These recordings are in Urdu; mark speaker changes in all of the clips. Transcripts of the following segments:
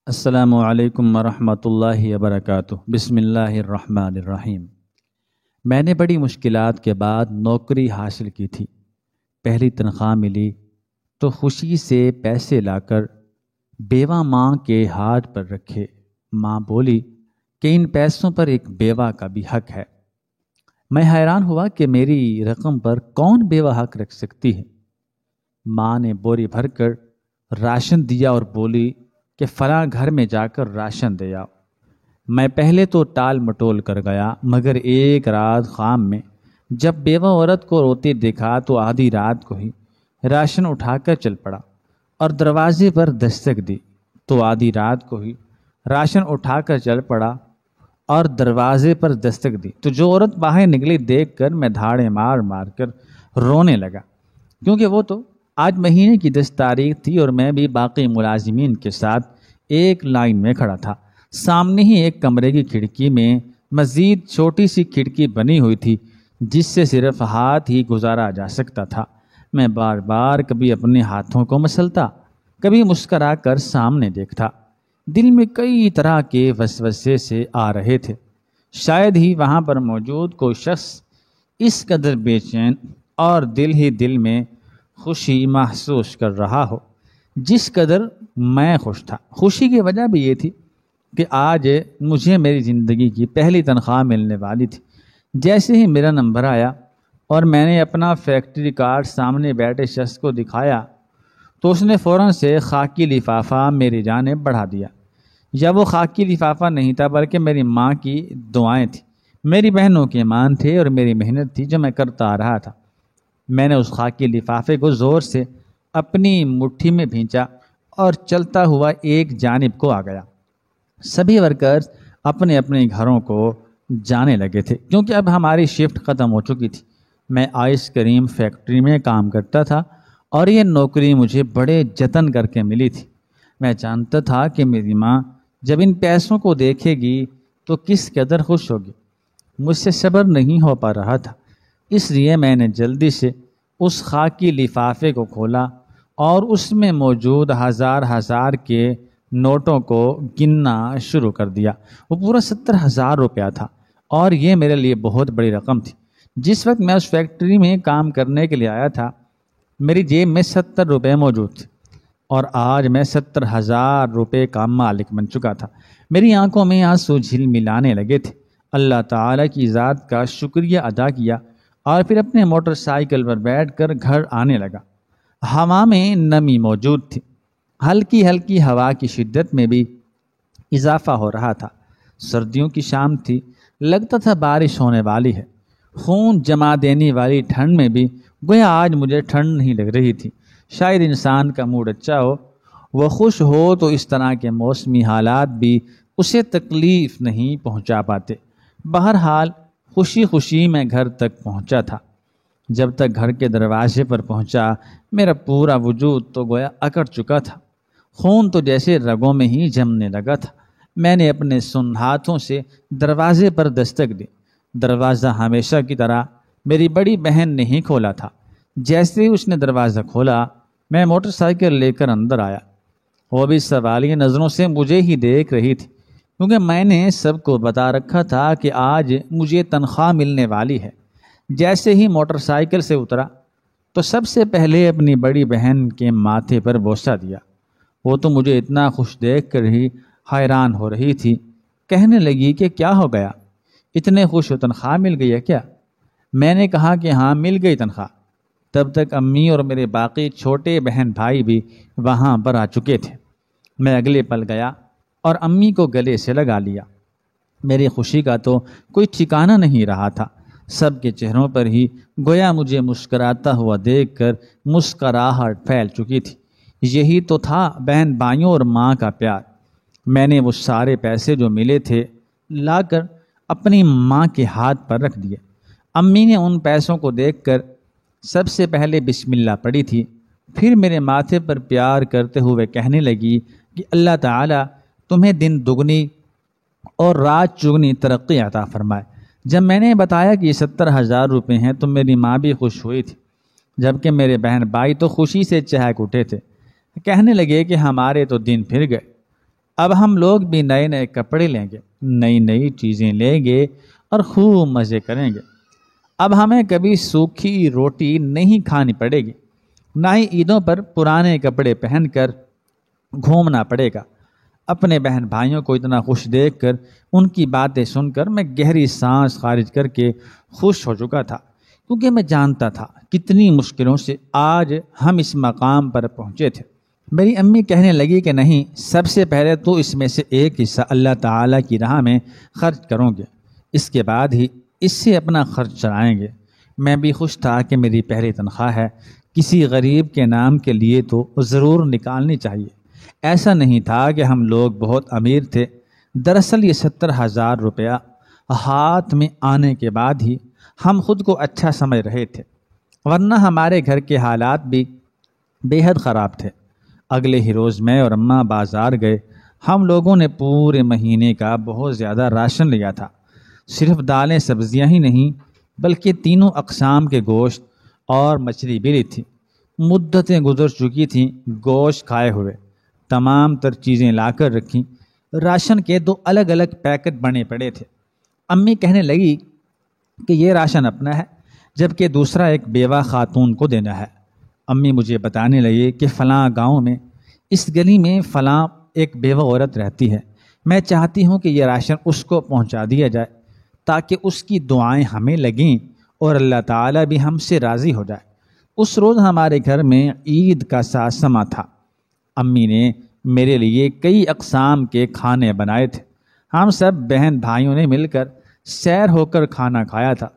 Speaker 1: السلام علیکم ورحمۃ اللہ وبرکاتہ۔ بسم اللہ الرحمن الرحیم۔ میں نے بڑی مشکلات کے بعد نوکری حاصل کی تھی۔ پہلی تنخواہ ملی تو خوشی سے پیسے لا کر بیوہ ماں کے ہاتھ پر رکھے۔ ماں بولی کہ ان پیسوں پر ایک بیوہ کا بھی حق ہے۔ میں حیران ہوا کہ میری رقم پر کون بیوہ حق رکھ سکتی ہے۔ ماں نے بوری بھر کر راشن دیا اور بولی کہ فلاں گھر میں جا کر راشن دے آؤ۔ میں پہلے تو ٹال مٹول کر گیا، مگر ایک رات خواب میں جب بیوہ عورت کو روتے دیکھا تو آدھی رات کو ہی راشن اٹھا کر چل پڑا اور دروازے پر دستک دی تو آدھی رات کو ہی راشن اٹھا کر چل پڑا اور دروازے پر دستک دی تو جو عورت باہر نکلی دیکھ کر میں دھاڑے مار مار کر رونے لگا، کیونکہ وہ تو آج مہینے کی 10 تاریخ تھی اور میں بھی باقی ملازمین کے ساتھ ایک لائن میں کھڑا تھا۔ سامنے ہی ایک کمرے کی کھڑکی میں مزید چھوٹی سی کھڑکی بنی ہوئی تھی جس سے صرف ہاتھ ہی گزارا جا سکتا تھا۔ میں بار بار کبھی اپنے ہاتھوں کو مسلتا، کبھی مسکرا کر سامنے دیکھتا۔ دل میں کئی طرح کے وسوسے سے آ رہے تھے۔ شاید ہی وہاں پر موجود کوئی شخص اس قدر بے چین اور دل ہی دل میں خوشی محسوس کر رہا ہو جس قدر میں خوش تھا۔ خوشی کی وجہ بھی یہ تھی کہ آج مجھے میری زندگی کی پہلی تنخواہ ملنے والی تھی۔ جیسے ہی میرا نمبر آیا اور میں نے اپنا فیکٹری کارڈ سامنے بیٹھے شخص کو دکھایا تو اس نے فوراً سے خاکی لفافہ میری جانب بڑھا دیا۔ یا وہ خاکی لفافہ نہیں تھا بلکہ میری ماں کی دعائیں تھیں، میری بہنوں کے ایمان تھے اور میری محنت تھی جو میں کرتا آ رہا تھا۔ میں نے اس خاکی لفافے کو زور سے اپنی مٹھی میں بھینچا اور چلتا ہوا ایک جانب کو آ گیا۔ سبھی ورکرز اپنے اپنے گھروں کو جانے لگے تھے کیونکہ اب ہماری شفٹ ختم ہو چکی تھی۔ میں آئس کریم فیکٹری میں کام کرتا تھا اور یہ نوکری مجھے بڑے جتن کر کے ملی تھی۔ میں جانتا تھا کہ میری ماں جب ان پیسوں کو دیکھے گی تو کس قدر خوش ہوگی۔ مجھ سے صبر نہیں ہو پا رہا تھا، اس لیے میں نے جلدی سے اس خاکی لفافے کو کھولا اور اس میں موجود ہزار کے نوٹوں کو گننا شروع کر دیا۔ وہ پورا 70,000 روپیہ تھا اور یہ میرے لیے بہت بڑی رقم تھی۔ جس وقت میں اس فیکٹری میں کام کرنے کے لیے آیا تھا میری جیب میں 70 روپے موجود تھے اور آج میں 70,000 روپے کا مالک بن چکا تھا۔ میری آنکھوں میں آنسو جھلملانے لگے تھے۔ اللہ تعالیٰ کی ذات کا شکریہ ادا کیا اور پھر اپنے موٹر سائیکل پر بیٹھ کر گھر آنے لگا۔ ہوا میں نمی موجود تھی، ہلکی ہلکی ہوا کی شدت میں بھی اضافہ ہو رہا تھا۔ سردیوں کی شام تھی، لگتا تھا بارش ہونے والی ہے۔ خون جما دینے والی ٹھنڈ میں بھی گویا آج مجھے ٹھنڈ نہیں لگ رہی تھی۔ شاید انسان کا موڈ اچھا ہو، وہ خوش ہو تو اس طرح کے موسمی حالات بھی اسے تکلیف نہیں پہنچا پاتے۔ بہرحال خوشی خوشی میں گھر تک پہنچا تھا۔ جب تک گھر کے دروازے پر پہنچا میرا پورا وجود تو گویا اکڑ چکا تھا، خون تو جیسے رگوں میں ہی جمنے لگا تھا۔ میں نے اپنے سن ہاتھوں سے دروازے پر دستک دی۔ دروازہ ہمیشہ کی طرح میری بڑی بہن نے ہی کھولا تھا۔ جیسے ہی اس نے دروازہ کھولا میں موٹر سائیکل لے کر اندر آیا۔ وہ بھی سوالیہ نظروں سے مجھے ہی دیکھ رہی تھی کیونکہ میں نے سب کو بتا رکھا تھا کہ آج مجھے تنخواہ ملنے والی ہے۔ جیسے ہی موٹر سائیکل سے اترا تو سب سے پہلے اپنی بڑی بہن کے ماتھے پر بوسہ دیا۔ وہ تو مجھے اتنا خوش دیکھ کر ہی حیران ہو رہی تھی۔ کہنے لگی کہ کیا ہو گیا، اتنے خوش ہو، تنخواہ مل گئی ہے کیا؟ میں نے کہا کہ ہاں مل گئی تنخواہ۔ تب تک امی اور میرے باقی چھوٹے بہن بھائی بھی وہاں پر آ چکے تھے۔ میں اگلے پل گیا اور امی کو گلے سے لگا لیا۔ میری خوشی کا تو کوئی ٹھکانہ نہیں رہا تھا۔ سب کے چہروں پر ہی گویا مجھے مسکراتا ہوا دیکھ کر مسکراہٹ پھیل چکی تھی۔ یہی تو تھا بہن بھائیوں اور ماں کا پیار۔ میں نے وہ سارے پیسے جو ملے تھے لا کر اپنی ماں کے ہاتھ پر رکھ دیے۔ امی نے ان پیسوں کو دیکھ کر سب سے پہلے بسم اللہ پڑھی تھی، پھر میرے ماتھے پر پیار کرتے ہوئے کہنے لگی کہ اللہ تعالیٰ تمہیں دن دگنی اور رات چگنی ترقی عطا فرمائے۔ جب میں نے بتایا کہ یہ 70,000 روپے ہیں تو میری ماں بھی خوش ہوئی تھی، جبکہ میرے بہن بھائی تو خوشی سے چہک اٹھے تھے۔ کہنے لگے کہ ہمارے تو دن پھر گئے۔ اب ہم لوگ بھی نئے نئے کپڑے لیں گے، نئی نئی چیزیں لیں گے اور خوب مزے کریں گے۔ اب ہمیں کبھی سوکھی روٹی نہیں کھانی پڑے گی، نہ ہی عیدوں پر پرانے کپڑے پہن کر گھومنا پڑے گا۔ اپنے بہن بھائیوں کو اتنا خوش دیکھ کر، ان کی باتیں سن کر میں گہری سانس خارج کر کے خوش ہو چکا تھا، کیونکہ میں جانتا تھا کتنی مشکلوں سے آج ہم اس مقام پر پہنچے تھے۔ میری امی کہنے لگی کہ نہیں، سب سے پہلے تو اس میں سے ایک حصہ اللہ تعالیٰ کی راہ میں خرچ کرو گے، اس کے بعد ہی اس سے اپنا خرچ چلائیں گے۔ میں بھی خوش تھا کہ میری پہلی تنخواہ ہے، کسی غریب کے نام کے لیے تو ضرور نکالنی چاہیے۔ ایسا نہیں تھا کہ ہم لوگ بہت امیر تھے، دراصل یہ 70,000 روپیہ ہاتھ میں آنے کے بعد ہی ہم خود کو اچھا سمجھ رہے تھے، ورنہ ہمارے گھر کے حالات بھی بے حد خراب تھے۔ اگلے ہی روز میں اور اماں بازار گئے۔ ہم لوگوں نے پورے مہینے کا بہت زیادہ راشن لیا تھا، صرف دالیں سبزیاں ہی نہیں بلکہ تینوں اقسام کے گوشت اور مچھلی بھی لی تھی۔ مدتیں گزر چکی تھیں گوشت کھائے ہوئے، تمام تر چیزیں لا کر رکھیں۔ راشن کے 2 الگ الگ پیکٹ بنے پڑے تھے۔ امی کہنے لگی کہ یہ راشن اپنا ہے، جبکہ دوسرا ایک بیوہ خاتون کو دینا ہے۔ امی مجھے بتانے لگی کہ فلاں گاؤں میں اس گلی میں فلاں ایک بیوہ عورت رہتی ہے، میں چاہتی ہوں کہ یہ راشن اس کو پہنچا دیا جائے تاکہ اس کی دعائیں ہمیں لگیں اور اللہ تعالیٰ بھی ہم سے راضی ہو جائے۔ اس روز ہمارے گھر میں عید کا سا سما تھا۔ امی نے میرے لیے کئی اقسام کے کھانے بنائے تھے۔ ہم سب بہن بھائیوں نے مل کر سیر ہو کر کھانا کھایا تھا۔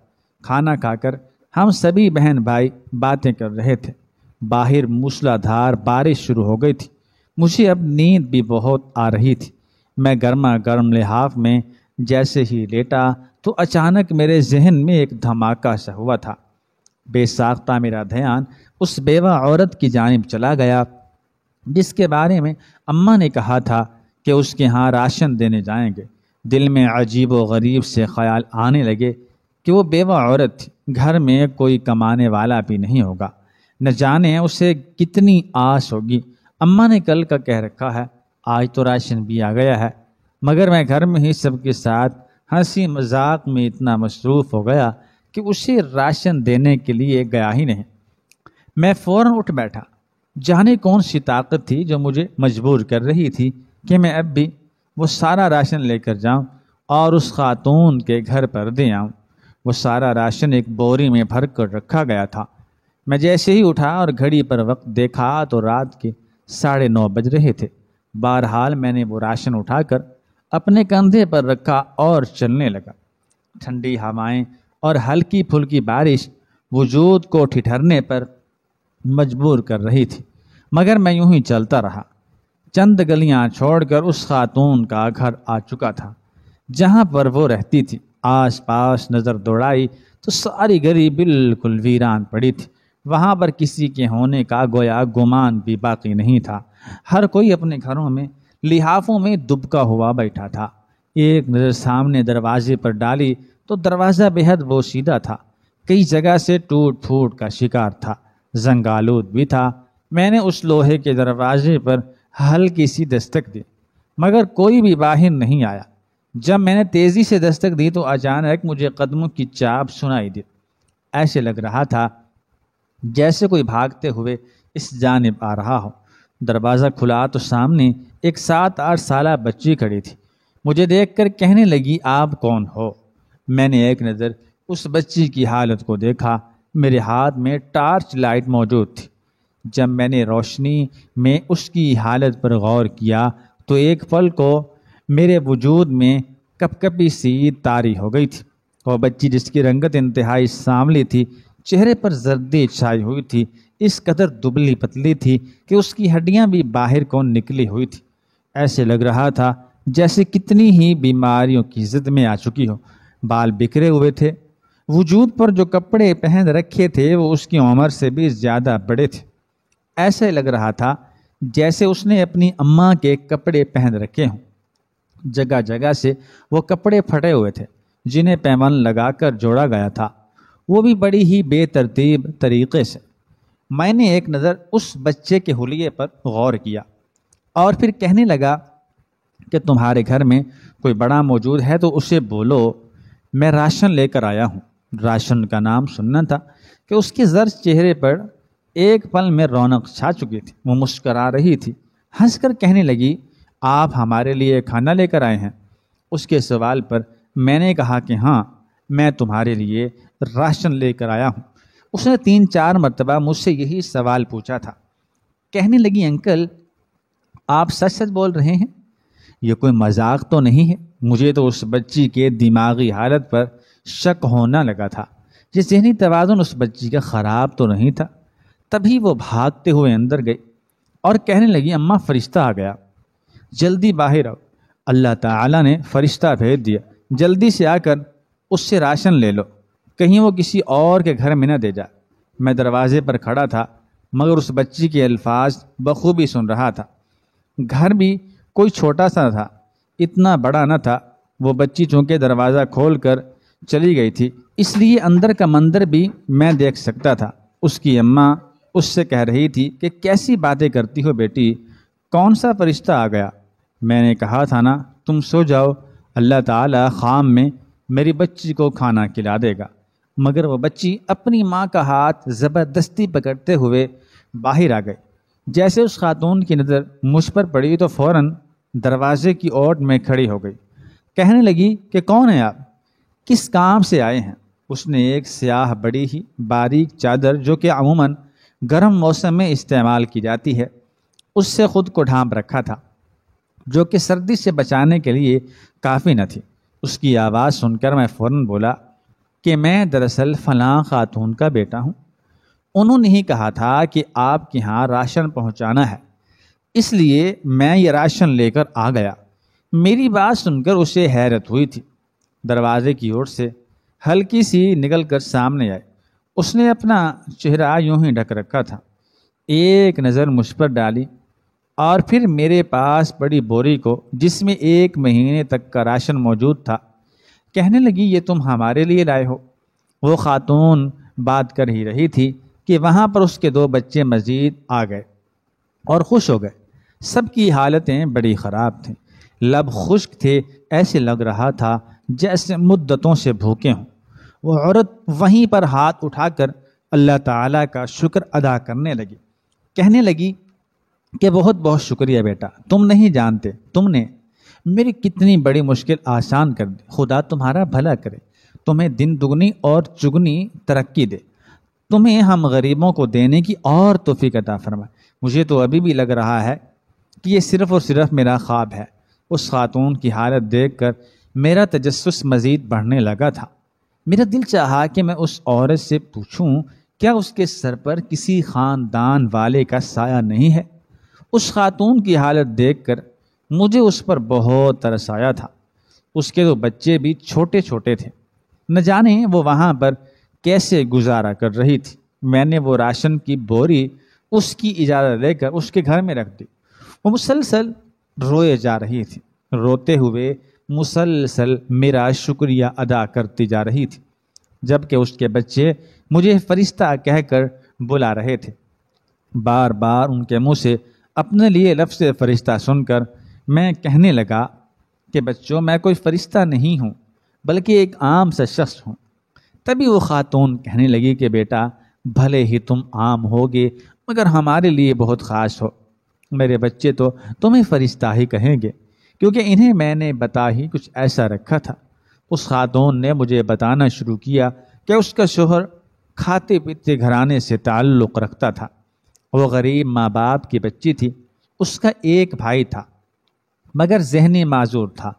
Speaker 1: کھانا کھا کر ہم سبھی بہن بھائی باتیں کر رہے تھے۔ باہر موسلا دھار بارش شروع ہو گئی تھی۔ مجھے اب نیند بھی بہت آ رہی تھی۔ میں گرما گرم لحاف میں جیسے ہی لیٹا تو اچانک میرے ذہن میں ایک دھماکہ سا ہوا تھا۔ بے ساختہ میرا دھیان اس بیوہ عورت کی جانب چلا گیا جس کے بارے میں اماں نے کہا تھا کہ اس کے ہاں راشن دینے جائیں گے۔ دل میں عجیب و غریب سے خیال آنے لگے کہ وہ بیوہ عورت تھی، گھر میں کوئی کمانے والا بھی نہیں ہوگا، نہ جانے اسے کتنی آس ہوگی۔ اماں نے کل کا کہہ رکھا ہے، آج تو راشن بھی آ گیا ہے، مگر میں گھر میں ہی سب کے ساتھ ہنسی مذاق میں اتنا مصروف ہو گیا کہ اسے راشن دینے کے لیے گیا ہی نہیں۔ میں فوراً اٹھ بیٹھا۔ جانے کون سی طاقت تھی جو مجھے مجبور کر رہی تھی کہ میں اب بھی وہ سارا راشن لے کر جاؤں اور اس خاتون کے گھر پر دے آؤں۔ وہ سارا راشن ایک بوری میں بھر کر رکھا گیا تھا۔ میں جیسے ہی اٹھا اور گھڑی پر وقت دیکھا تو رات کے 9:30 بج رہے تھے۔ بہرحال میں نے وہ راشن اٹھا کر اپنے کندھے پر رکھا اور چلنے لگا۔ ٹھنڈی ہوائیں اور ہلکی پھلکی بارش وجود کو ٹھٹھرنے پر مجبور کر رہی تھی، مگر میں یوں ہی چلتا رہا۔ چند گلیاں چھوڑ کر اس خاتون کا گھر آ چکا تھا جہاں پر وہ رہتی تھی۔ آس پاس نظر دوڑائی تو ساری گلی بالکل ویران پڑی تھی۔ وہاں پر کسی کے ہونے کا گویا گمان بھی باقی نہیں تھا۔ ہر کوئی اپنے گھروں میں لحافوں میں دبکا ہوا بیٹھا تھا۔ ایک نظر سامنے دروازے پر ڈالی تو دروازہ بے حد بوسیدہ تھا، کئی جگہ سے ٹوٹ پھوٹ کا شکار تھا، زنگ آلود بھی تھا۔ میں نے اس لوہے کے دروازے پر ہلکی سی دستک دی، مگر کوئی بھی باہر نہیں آیا۔ جب میں نے تیزی سے دستک دی تو اچانک مجھے قدموں کی چاپ سنائی دی۔ ایسے لگ رہا تھا جیسے کوئی بھاگتے ہوئے اس جانب آ رہا ہو۔ دروازہ کھلا تو سامنے ایک 7-8 سالہ بچی کھڑی تھی۔ مجھے دیکھ کر کہنے لگی، آپ کون ہو؟ میں نے ایک نظر اس بچی کی حالت کو دیکھا۔ میرے ہاتھ میں ٹارچ لائٹ موجود تھی۔ جب میں نے روشنی میں اس کی حالت پر غور کیا تو ایک پل کو میرے وجود میں کپ کپی سی طاری ہو گئی تھی۔ وہ بچی جس کی رنگت انتہائی سانولی تھی، چہرے پر زردی چھائی ہوئی تھی، اس قدر دبلی پتلی تھی کہ اس کی ہڈیاں بھی باہر کو نکلی ہوئی تھی۔ ایسے لگ رہا تھا جیسے کتنی ہی بیماریوں کی زد میں آ چکی ہو۔ بال بکھرے ہوئے تھے۔ وجود پر جو کپڑے پہن رکھے تھے وہ اس کی عمر سے بھی زیادہ بڑے تھے۔ ایسے لگ رہا تھا جیسے اس نے اپنی اماں کے کپڑے پہن رکھے ہوں۔ جگہ جگہ سے وہ کپڑے پھٹے ہوئے تھے جنہیں پیمان لگا کر جوڑا گیا تھا، وہ بھی بڑی ہی بے ترتیب طریقے سے۔ میں نے ایک نظر اس بچے کے حلیے پر غور کیا اور پھر کہنے لگا، کہ تمہارے گھر میں کوئی بڑا موجود ہے تو اسے بولو میں راشن لے کر آیا ہوں۔ راشن کا نام سننا تھا کہ اس کے زرد چہرے پر ایک پل میں رونق چھا چکی تھی۔ وہ مسکرا رہی تھی، ہنس کر کہنے لگی آپ ہمارے لیے کھانا لے کر آئے ہیں؟ اس کے سوال پر میں نے کہا کہ ہاں، میں تمہارے لیے راشن لے کر آیا ہوں۔ اس نے 3-4 مرتبہ مجھ سے یہی سوال پوچھا تھا۔ کہنے لگی انکل آپ سچ سچ بول رہے ہیں؟ یہ کوئی مذاق تو نہیں ہے؟ مجھے تو اس بچی کے دماغی حالت پر شک ہونا لگا تھا۔ یہ ذہنی توازن اس بچی کا خراب تو نہیں تھا۔ تبھی وہ بھاگتے ہوئے اندر گئی اور کہنے لگی اماں فرشتہ آ گیا، جلدی باہر آؤ، اللہ تعالیٰ نے فرشتہ بھیج دیا، جلدی سے آ کر اس سے راشن لے لو، کہیں وہ کسی اور کے گھر میں نہ دے جائے۔ میں دروازے پر کھڑا تھا مگر اس بچی کے الفاظ بخوبی سن رہا تھا۔ گھر بھی کوئی چھوٹا سا تھا، اتنا بڑا نہ تھا۔ وہ بچی چونکہ دروازہ کھول کر چلی گئی تھی اس لیے اندر کا منظر بھی میں دیکھ سکتا تھا۔ اس کی اماں اس سے کہہ رہی تھی کہ کیسی باتیں کرتی ہو بیٹی، کون سا فرشتہ آ گیا؟ میں نے کہا تھا نا تم سو جاؤ، اللہ تعالیٰ خام میں میری بچی کو کھانا کھلا دے گا۔ مگر وہ بچی اپنی ماں کا ہاتھ زبردستی پکڑتے ہوئے باہر آ گئی۔ جیسے اس خاتون کی نظر مجھ پر پڑی تو فوراً دروازے کی اوٹ میں کھڑی ہو گئی۔ کہنے لگی کہ کون ہیں آپ، کس کام سے آئے ہیں؟ اس نے ایک سیاہ بڑی ہی باریک چادر جو کہ عموماً گرم موسم میں استعمال کی جاتی ہے اس سے خود کو ڈھانپ رکھا تھا، جو کہ سردی سے بچانے کے لیے کافی نہ تھی۔ اس کی آواز سن کر میں فوراً بولا کہ میں دراصل فلاں خاتون کا بیٹا ہوں، انہوں نے ہی کہا تھا کہ آپ کے ہاں راشن پہنچانا ہے، اس لیے میں یہ راشن لے کر آ گیا۔ میری بات سن کر اسے حیرت ہوئی تھی۔ دروازے کی اوٹ سے ہلکی سی نکل کر سامنے آئے۔ اس نے اپنا چہرہ یوں ہی ڈھک رکھا تھا، ایک نظر مجھ پر ڈالی اور پھر میرے پاس بڑی بوری کو جس میں 1 مہینے تک کا راشن موجود تھا۔ کہنے لگی یہ تم ہمارے لیے لائے ہو؟ وہ خاتون بات کر ہی رہی تھی کہ وہاں پر اس کے 2 بچے مزید آ گئے اور خوش ہو گئے۔ سب کی حالتیں بڑی خراب تھیں، لب خشک تھے، ایسے لگ رہا تھا جیسے مدتوں سے بھوکے ہوں۔ وہ عورت وہیں پر ہاتھ اٹھا کر اللہ تعالیٰ کا شکر ادا کرنے لگی۔ کہنے لگی کہ بہت بہت شکریہ بیٹا، تم نہیں جانتے تم نے میری کتنی بڑی مشکل آسان کر دی۔ خدا تمہارا بھلا کرے، تمہیں دن دگنی اور چگنی ترقی دے، تمہیں ہم غریبوں کو دینے کی اور توفیق عطا فرمائے۔ مجھے تو ابھی بھی لگ رہا ہے کہ یہ صرف اور صرف میرا خواب ہے۔ اس خاتون کی حالت دیکھ کر میرا تجسس مزید بڑھنے لگا تھا۔ میرا دل چاہا کہ میں اس عورت سے پوچھوں کیا اس کے سر پر کسی خاندان والے کا سایہ نہیں ہے۔ اس خاتون کی حالت دیکھ کر مجھے اس پر بہت ترس آیا تھا۔ اس کے 2 بچے بھی چھوٹے چھوٹے تھے، نہ جانے وہ وہاں پر کیسے گزارا کر رہی تھی۔ میں نے وہ راشن کی بوری اس کی اجازت لے کر اس کے گھر میں رکھ دی۔ وہ مسلسل روئے جا رہی تھی، روتے ہوئے مسلسل میرا شکریہ ادا کرتی جا رہی تھی، جبکہ اس کے بچے مجھے فرشتہ کہہ کر بلا رہے تھے۔ بار بار ان کے منہ سے اپنے لیے لفظ فرشتہ سن کر میں کہنے لگا کہ بچوں میں کوئی فرشتہ نہیں ہوں بلکہ ایک عام سا شخص ہوں۔ تبھی وہ خاتون کہنے لگی کہ بیٹا بھلے ہی تم عام ہوگے مگر ہمارے لیے بہت خاص ہو، میرے بچے تو تمہیں فرشتہ ہی کہیں گے کیونکہ انہیں میں نے بتا ہی کچھ ایسا رکھا تھا۔ اس خاتون نے مجھے بتانا شروع کیا کہ اس کا شوہر کھاتے پیتے گھرانے سے تعلق رکھتا تھا، وہ غریب ماں باپ کی بچی تھی۔ اس کا ایک بھائی تھا مگر ذہنی معذور تھا۔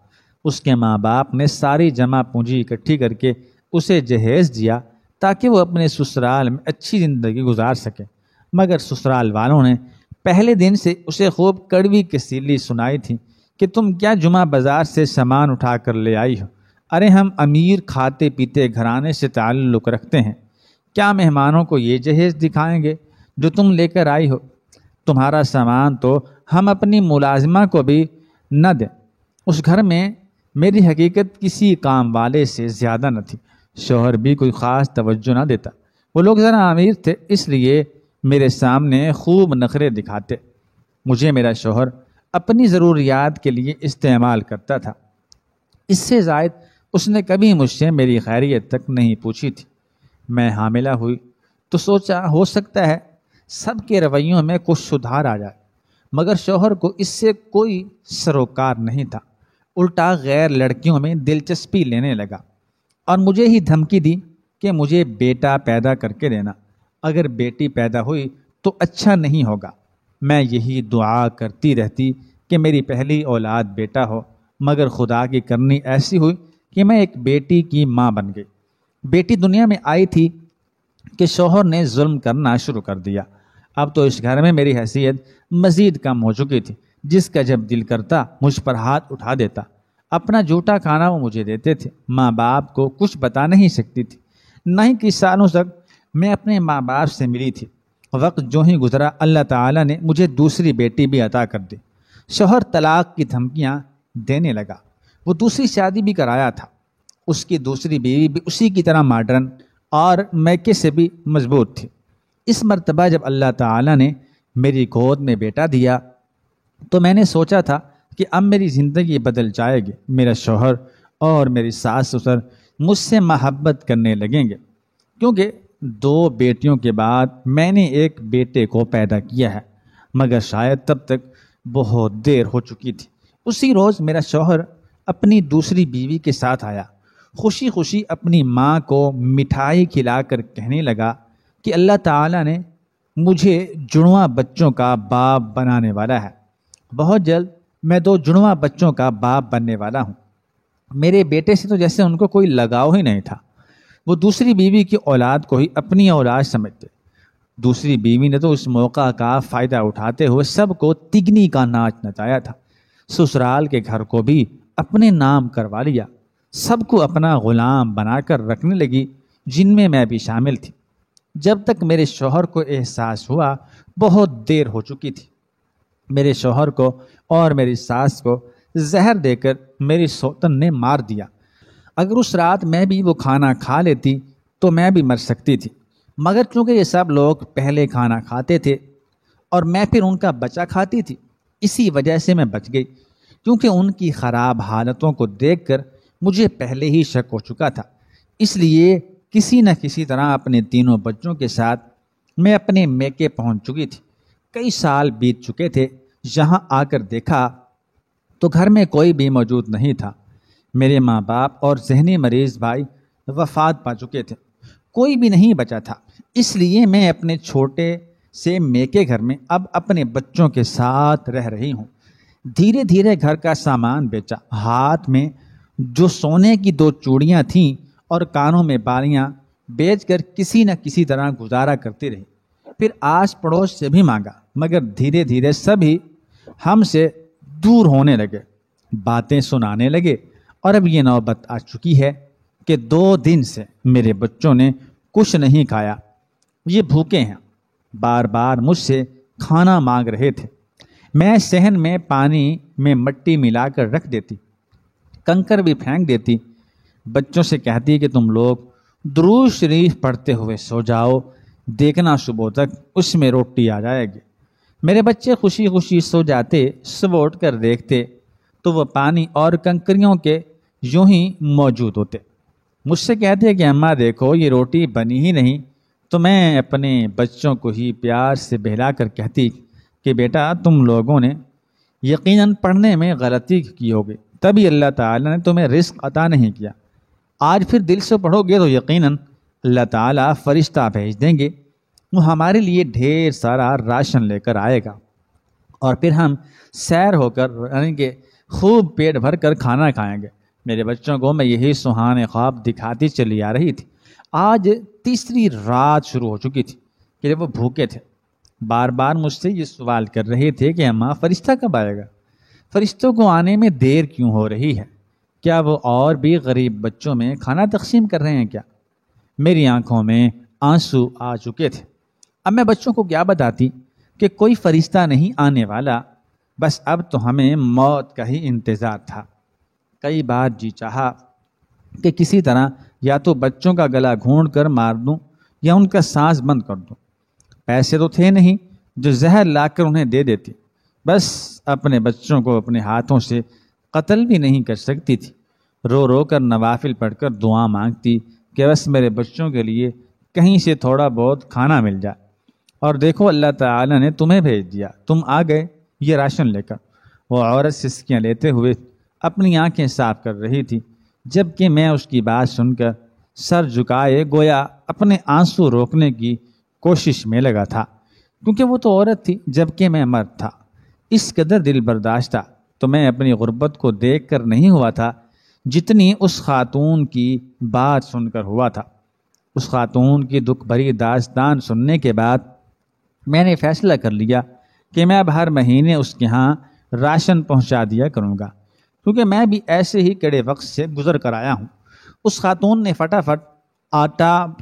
Speaker 1: اس کے ماں باپ نے ساری جمع پونجی اکٹھی کر کے اسے جہیز دیا تاکہ وہ اپنے سسرال میں اچھی زندگی گزار سکے، مگر سسرال والوں نے پہلے دن سے اسے خوب کڑوی کسیلی سنائی تھی کہ تم کیا جمعہ بازار سے سامان اٹھا کر لے آئی ہو؟ ارے ہم امیر کھاتے پیتے گھرانے سے تعلق رکھتے ہیں، کیا مہمانوں کو یہ جہیز دکھائیں گے جو تم لے کر آئی ہو؟ تمہارا سامان تو ہم اپنی ملازمہ کو بھی نہ دیں۔ اس گھر میں میری حقیقت کسی کام والے سے زیادہ نہ تھی، شوہر بھی کوئی خاص توجہ نہ دیتا۔ وہ لوگ ذرا امیر تھے اس لیے میرے سامنے خوب نخرے دکھاتے۔ مجھے میرا شوہر اپنی ضروریات کے لیے استعمال کرتا تھا۔ اس سے زائد اس نے کبھی مجھ سے میری خیریت تک نہیں پوچھی تھی۔ میں حاملہ ہوئی تو سوچا ہو سکتا ہے سب کے رویوں میں کچھ سدھار آ جائے، مگر شوہر کو اس سے کوئی سروکار نہیں تھا۔ الٹا غیر لڑکیوں میں دلچسپی لینے لگا اور مجھے ہی دھمکی دی کہ مجھے بیٹا پیدا کر کے دینا، اگر بیٹی پیدا ہوئی تو اچھا نہیں ہوگا۔ میں یہی دعا کرتی رہتی کہ میری پہلی اولاد بیٹا ہو، مگر خدا کی کرنی ایسی ہوئی کہ میں ایک بیٹی کی ماں بن گئی۔ بیٹی دنیا میں آئی تھی کہ شوہر نے ظلم کرنا شروع کر دیا۔ اب تو اس گھر میں میری حیثیت مزید کم ہو چکی تھی۔ جس کا جب دل کرتا مجھ پر ہاتھ اٹھا دیتا۔ اپنا جھوٹا کھانا وہ مجھے دیتے تھے۔ ماں باپ کو کچھ بتا نہیں سکتی تھی، نہ ہی کئی سالوں تک میں اپنے ماں باپ سے ملی تھی۔ وقت جو ہی گزرا اللہ تعالیٰ نے مجھے دوسری بیٹی بھی عطا کر دی۔ شوہر طلاق کی دھمکیاں دینے لگا۔ وہ دوسری شادی بھی کرایا تھا۔ اس کی دوسری بیوی بھی اسی کی طرح ماڈرن اور میکے سے بھی مضبوط تھی۔ اس مرتبہ جب اللہ تعالیٰ نے میری گود میں بیٹا دیا تو میں نے سوچا تھا کہ اب میری زندگی بدل جائے گی۔ میرا شوہر اور میری ساس سسر مجھ سے محبت کرنے لگیں گے، کیونکہ 2 بیٹیوں کے بعد میں نے ایک بیٹے کو پیدا کیا ہے، مگر شاید تب تک بہت دیر ہو چکی تھی۔ اسی روز میرا شوہر اپنی دوسری بیوی کے ساتھ آیا، خوشی خوشی اپنی ماں کو مٹھائی کھلا کر کہنے لگا کہ اللہ تعالیٰ نے مجھے جڑواں بچوں کا باپ بنانے والا ہے۔ بہت جلد میں 2 جڑواں بچوں کا باپ بننے والا ہوں۔ میرے بیٹے سے تو جیسے ان کو کوئی لگاؤ ہی نہیں تھا۔ وہ دوسری بیوی کی اولاد کو ہی اپنی اولاد سمجھتے۔ دوسری بیوی نے تو اس موقع کا فائدہ اٹھاتے ہوئے سب کو تگنی کا ناچ نچایا تھا۔ سسرال کے گھر کو بھی اپنے نام کروا لیا، سب کو اپنا غلام بنا کر رکھنے لگی، جن میں بھی شامل تھی۔ جب تک میرے شوہر کو احساس ہوا بہت دیر ہو چکی تھی۔ میرے شوہر کو اور میری ساس کو زہر دے کر میری سوتن نے مار دیا۔ اگر اس رات میں بھی وہ کھانا کھا لیتی تو میں بھی مر سکتی تھی، مگر چونکہ یہ سب لوگ پہلے کھانا کھاتے تھے اور میں پھر ان کا بچا کھاتی تھی، اسی وجہ سے میں بچ گئی، کیونکہ ان کی خراب حالتوں کو دیکھ کر مجھے پہلے ہی شک ہو چکا تھا۔ اس لیے کسی نہ کسی طرح اپنے تینوں بچوں کے ساتھ میں اپنے میکے پہنچ چکی تھی۔ کئی سال بیت چکے تھے۔ یہاں آ کر دیکھا تو گھر میں کوئی بھی موجود نہیں تھا۔ میرے ماں باپ اور ذہنی مریض بھائی وفات پا چکے تھے، کوئی بھی نہیں بچا تھا۔ اس لیے میں اپنے چھوٹے سے میکے گھر میں اب اپنے بچوں کے ساتھ رہ رہی ہوں۔ دھیرے دھیرے گھر کا سامان بیچا، ہاتھ میں جو سونے کی 2 چوڑیاں تھیں اور کانوں میں بالیاں بیچ کر کسی نہ کسی طرح گزارا کرتی رہی۔ پھر آس پڑوس سے بھی مانگا، مگر دھیرے دھیرے سبھی ہم سے دور ہونے لگے، باتیں سنانے لگے، اور اب یہ نوبت آ چکی ہے کہ 2 دن سے میرے بچوں نے کچھ نہیں کھایا۔ یہ بھوکے ہیں، بار بار مجھ سے کھانا مانگ رہے تھے۔ میں صحن میں پانی میں مٹی ملا کر رکھ دیتی، کنکر بھی پھینک دیتی، بچوں سے کہتی کہ تم لوگ درود شریف پڑھتے ہوئے سو جاؤ، دیکھنا صبح تک اس میں روٹی آ جائے گی۔ میرے بچے خوشی خوشی سو جاتے، صبح اٹھ کر دیکھتے تو وہ پانی اور کنکریوں کے یوں ہی موجود ہوتے۔ مجھ سے کہتے کہ اماں دیکھو یہ روٹی بنی ہی نہیں، تو میں اپنے بچوں کو ہی پیار سے بہلا کر کہتی کہ بیٹا تم لوگوں نے یقیناً پڑھنے میں غلطی کی ہوگی، تبھی اللہ تعالیٰ نے تمہیں رزق عطا نہیں کیا۔ آج پھر دل سے پڑھو گے تو یقیناً اللہ تعالیٰ فرشتہ بھیج دیں گے، وہ ہمارے لیے ڈھیر سارا راشن لے کر آئے گا، اور پھر ہم سیر ہو کر رہیں گے، خوب پیٹ بھر کر کھانا کھائیں گے۔ میرے بچوں کو میں یہی سہانے خواب دکھاتی چلی آ رہی تھی۔ آج تیسری رات شروع ہو چکی تھی کہ جب وہ بھوکے تھے، بار بار مجھ سے یہ سوال کر رہے تھے کہ اماں فرشتہ کب آئے گا؟ فرشتوں کو آنے میں دیر کیوں ہو رہی ہے؟ کیا وہ اور بھی غریب بچوں میں کھانا تقسیم کر رہے ہیں کیا؟ میری آنکھوں میں آنسو آ چکے تھے۔ اب میں بچوں کو کیا بتاتی کہ کوئی فرشتہ نہیں آنے والا، بس اب تو ہمیں موت کا ہی انتظار تھا۔ کئی بار جی چاہا کہ کسی طرح یا تو بچوں کا گلا گھونٹ کر مار دوں یا ان کا سانس بند کر دوں۔ پیسے تو تھے نہیں جو زہر لا کر انہیں دے دیتی۔ بس اپنے بچوں کو اپنے ہاتھوں سے قتل بھی نہیں کر سکتی تھی۔ رو رو کر نوافل پڑھ کر دعا مانگتی کہ بس میرے بچوں کے لیے کہیں سے تھوڑا بہت کھانا مل جائے، اور دیکھو اللہ تعالیٰ نے تمہیں بھیج دیا، تم آ گئے یہ راشن لے کر۔ وہ عورت سسکیاں لیتے ہوئے اپنی آنکھیں صاف کر رہی تھی، جبکہ میں اس کی بات سن کر سر جھکائے گویا اپنے آنسو روکنے کی کوشش میں لگا تھا، کیونکہ وہ تو عورت تھی جبکہ میں مرد تھا۔ اس قدر دل برداشت تھا تو میں اپنی غربت کو دیکھ کر نہیں ہوا تھا جتنی اس خاتون کی بات سن کر ہوا تھا۔ اس خاتون کی دکھ بھری داستان سننے کے بعد میں نے فیصلہ کر لیا کہ میں اب ہر مہینے اس کے ہاں راشن پہنچا دیا کروں گا، کیونکہ میں بھی ایسے ہی کڑے وقت سے گزر کر آیا ہوں۔ اس خاتون نے فٹافٹ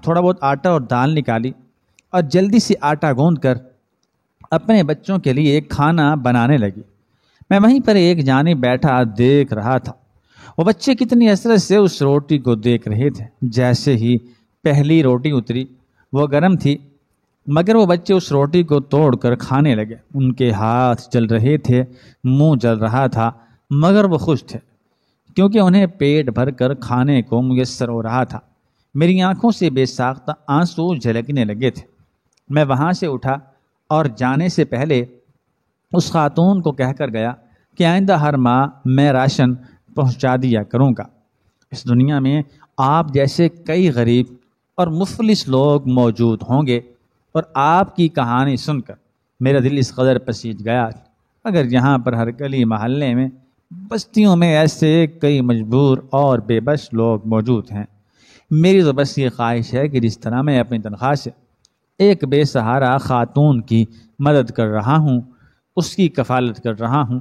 Speaker 1: تھوڑا بہت آٹا اور دال نکالی اور جلدی سے آٹا گوندھ کر اپنے بچوں کے لیے کھانا بنانے لگی۔ میں وہیں پر ایک جانب بیٹھا دیکھ رہا تھا۔ وہ بچے کتنی حسرت سے اس روٹی کو دیکھ رہے تھے۔ جیسے ہی پہلی روٹی اتری وہ گرم تھی، مگر وہ بچے اس روٹی کو توڑ کر کھانے لگے۔ ان کے ہاتھ جل رہے تھے، منہ جل رہا تھا، مگر وہ خوش تھے کیونکہ انہیں پیٹ بھر کر کھانے کو میسر ہو رہا تھا۔ میری آنکھوں سے بے ساختہ آنسو جھلکنے لگے تھے۔ میں وہاں سے اٹھا اور جانے سے پہلے اس خاتون کو کہہ کر گیا کہ آئندہ ہر ماہ میں راشن پہنچا دیا کروں گا۔ اس دنیا میں آپ جیسے کئی غریب اور مفلس لوگ موجود ہوں گے، اور آپ کی کہانی سن کر میرا دل اس قدر پسیج گیا۔ اگر یہاں پر ہر گلی محلے میں بستیوں میں ایسے کئی مجبور اور بے بس لوگ موجود ہیں، میری تو بس یہ خواہش ہے کہ جس طرح میں اپنی تنخواہ سے ایک بے سہارا خاتون کی مدد کر رہا ہوں، اس کی کفالت کر رہا ہوں،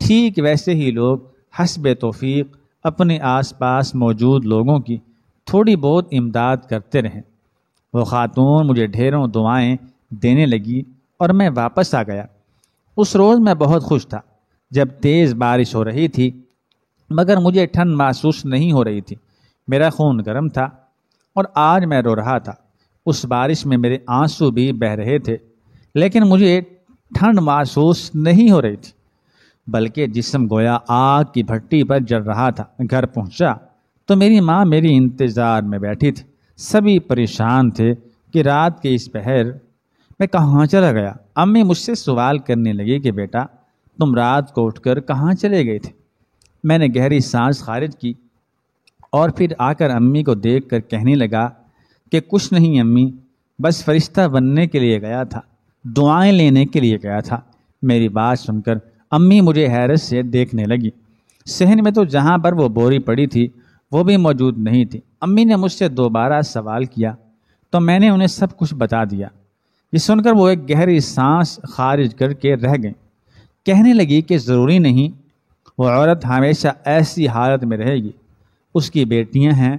Speaker 1: ٹھیک ویسے ہی لوگ حسب توفیق اپنے آس پاس موجود لوگوں کی تھوڑی بہت امداد کرتے رہیں۔ وہ خاتون مجھے ڈھیروں دعائیں دینے لگی اور میں واپس آ گیا۔ اس روز میں بہت خوش تھا جب تیز بارش ہو رہی تھی، مگر مجھے ٹھنڈ محسوس نہیں ہو رہی تھی۔ میرا خون گرم تھا اور آج میں رو رہا تھا۔ اس بارش میں میرے آنسو بھی بہہ رہے تھے، لیکن مجھے ٹھنڈ محسوس نہیں ہو رہی تھی، بلکہ جسم گویا آگ کی بھٹی پر جل رہا تھا۔ گھر پہنچا تو میری ماں میری انتظار میں بیٹھی تھی۔ سبھی پریشان تھے کہ رات کے اس پہر میں کہاں چلا گیا۔ امی مجھ سے سوال کرنے لگی کہ بیٹا تم رات کو اٹھ کر کہاں چلے گئے تھے؟ میں نے گہری سانس خارج کی اور پھر آ کر امی کو دیکھ کر کہنے لگا کہ کچھ نہیں امی، بس فرشتہ بننے کے لیے گیا تھا، دعائیں لینے کے لیے گیا تھا۔ میری بات سن کر امی مجھے حیرت سے دیکھنے لگی۔ صحن میں تو جہاں پر وہ بوری پڑی تھی وہ بھی موجود نہیں تھی۔ امی نے مجھ سے دوبارہ سوال کیا تو میں نے انہیں سب کچھ بتا دیا۔ یہ سن کر وہ ایک گہری سانس خارج کر کے رہ گئیں۔ کہنے لگی کہ ضروری نہیں وہ عورت ہمیشہ ایسی حالت میں رہے گی، اس کی بیٹیاں ہیں،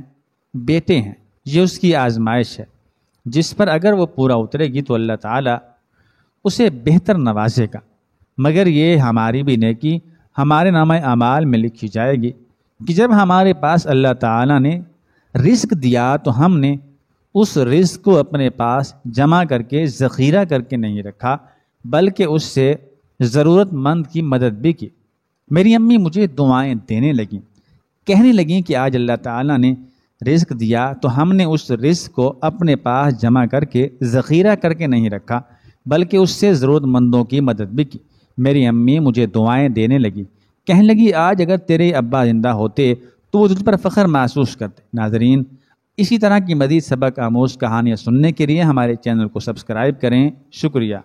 Speaker 1: بیٹے ہیں، یہ اس کی آزمائش ہے جس پر اگر وہ پورا اترے گی تو اللہ تعالیٰ اسے بہتر نوازے گا، مگر یہ ہماری بھی نیکی ہمارے نامہ اعمال میں لکھی جائے گی کہ جب ہمارے پاس اللہ تعالیٰ نے رزق دیا تو ہم نے اس رزق کو اپنے پاس جمع کر کے ذخیرہ کر کے نہیں رکھا، بلکہ اس سے ضرورت مند کی مدد بھی کی۔ میری امی مجھے دعائیں دینے لگیں، کہنے لگیں کہ آج اللہ تعالیٰ نے رزق دیا تو ہم نے اس رزق کو اپنے پاس جمع کر کے ذخیرہ کر کے نہیں رکھا، بلکہ اس سے ضرورت مندوں کی مدد بھی کی۔ میری امی مجھے دعائیں دینے لگی، کہنے لگی آج اگر تیرے ابا زندہ ہوتے تو وہ تجھ پر فخر محسوس کرتے۔ ناظرین، اسی طرح کی مزید سبق آموز کہانیاں سننے کے لیے ہمارے چینل کو سبسکرائب کریں۔ شکریہ۔